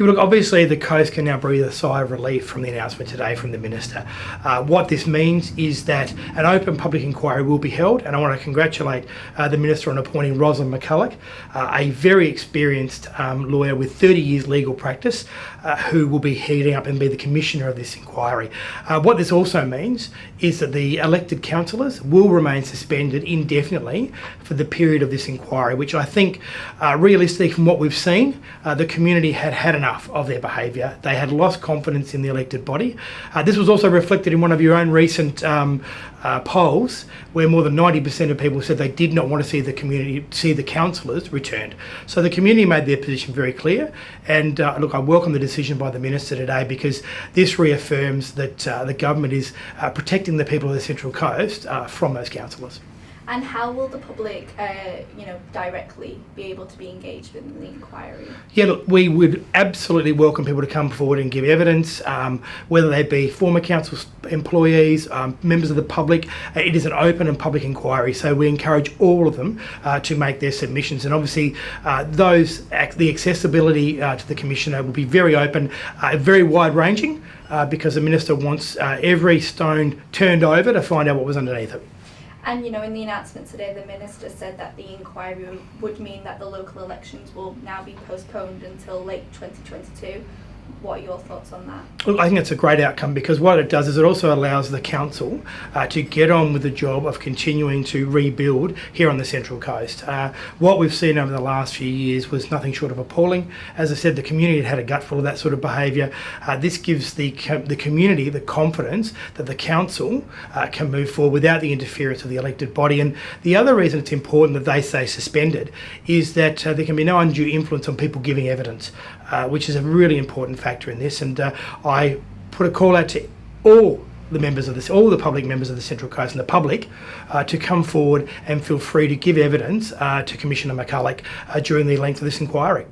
Yeah, look, obviously the coast can now breathe a sigh of relief from the announcement today from the Minister. What this means is that an open public inquiry will be held, and I want to congratulate the Minister on appointing Rosalind McCulloch, a very experienced lawyer with 30 years legal practice, who will be heading up and be the commissioner of this inquiry. What this also means is that the elected councillors will remain suspended indefinitely for the period of this inquiry, which I think, realistically from what we've seen, the community had enough of their behaviour. They had lost confidence in the elected body. This was also reflected in one of your own recent polls, where more than 90% of people said they did not want to see the councillors returned. So the community made their position very clear, and look, I welcome the decision by the Minister today, because this reaffirms that the government is protecting the people of the Central Coast from those councillors. And how will the public, directly be able to be engaged in the inquiry? Yeah, look, we would absolutely welcome people to come forward and give evidence, whether they be former council employees, members of the public. It is an open and public inquiry, so we encourage all of them to make their submissions. And obviously, the accessibility to the Commissioner will be very open, very wide-ranging, because the Minister wants every stone turned over to find out what was underneath it. And, in the announcement today, the Minister said that the inquiry would mean that the local elections will now be postponed until late 2022. What are your thoughts on that? Look, I think it's a great outcome, because what it does is it also allows the council to get on with the job of continuing to rebuild here on the Central Coast. What we've seen over the last few years was nothing short of appalling. As I said, the community had a gutful of that sort of behaviour. This gives the community the confidence that the council can move forward without the interference of the elected body. And the other reason it's important that they stay suspended is that there can be no undue influence on people giving evidence, which is a really important factor in this. And I put a call out to all the public members of the Central Coast and the public to come forward and feel free to give evidence to Commissioner McCulloch during the length of this inquiry.